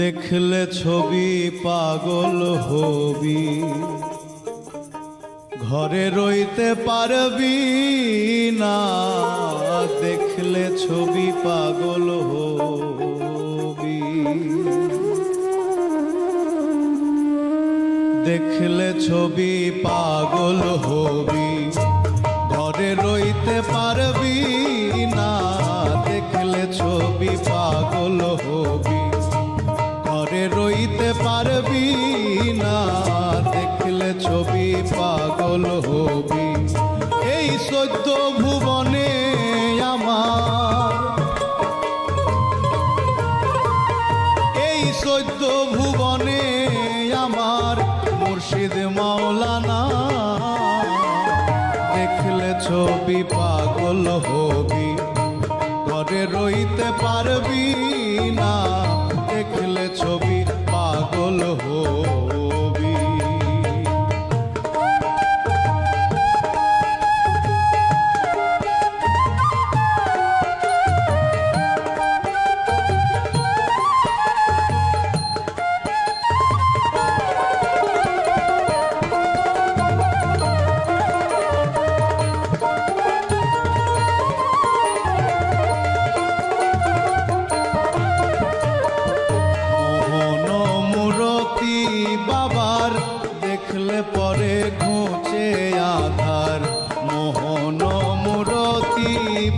দেখলে ছবি পাগল হবি, ঘরে রইতে পারবি না। দেখলে ছবি পাগল হবি, দেখলে ছবি পাগল হবি, ঘরে রইতে পারবি না। দেখলে ছবি পাগল হবি, ঘরে রইতে পারবি না। দেখলে ছবি পাগল হবি। এই 14 ভুবনে আমার, এই 14 ভুবনে আমার মুর্শিদ মাওলানা। দেখলে ছবি পাগল হবি, ঘরে রইতে পারবি না। দেখলে ছবি পাগল হবি। বাবার দেখলে পরে ঘুচে আধার। মোহন মূরতি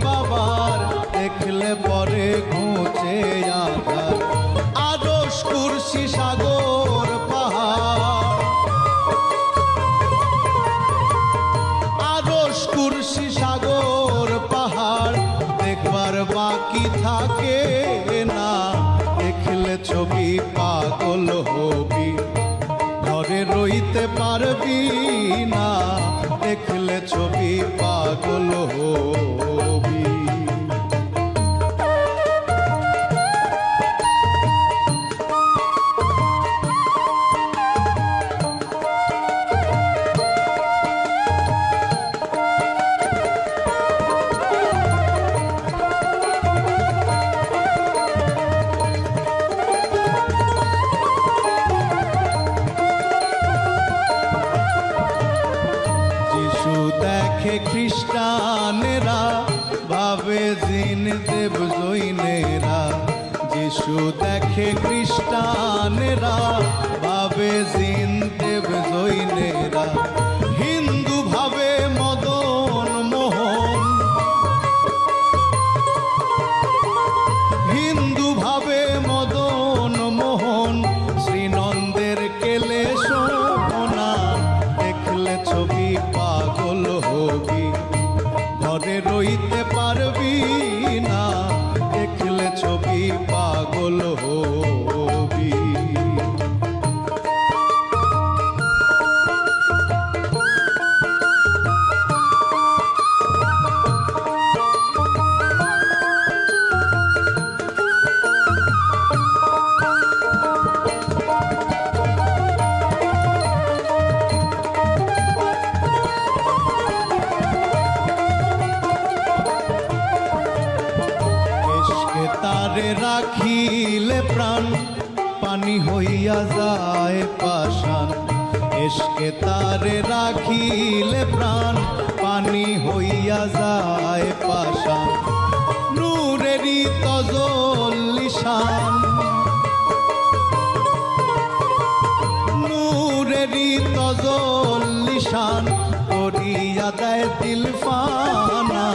বাবার দেখলে পরে ঘুচে আধার। আরশ কুরসি সাগর পাহাড়, আরশ কুরসি সাগর পাহাড় দেখবার বাকি থাকে না। দেখলে ছবি পাগল হবি, ঘরে রইতে পারবি না। দেখলে ছবি পাগল হবি। দেখে খ্রিস্টানেরা ভাবে জিন দেব জৈনেরা। যিশু দেখে খ্রিস্টানেরা ভাবে জিন দেব জৈনেরা। হিন্দু ভাবে মদন মোহন, হিন্দু ভাবে মদন মোহন। শ্রীনন্দের কেলে সোনা। দেখলে ছবি পাগল হবি, ঘরে রইতে পারবি না। দেখলে ছবি পাগল হবি। তারে রাখিলে প্রাণ পানি হইয়া যায় পাষাণ। এসকে তারে রাখিলে প্রাণ পানি হইয়া যায় পাষাণ। নূরেরই তজল্লিশান, নূরেরই তজল্লিশান করিয়া দেয় দিল ফানা।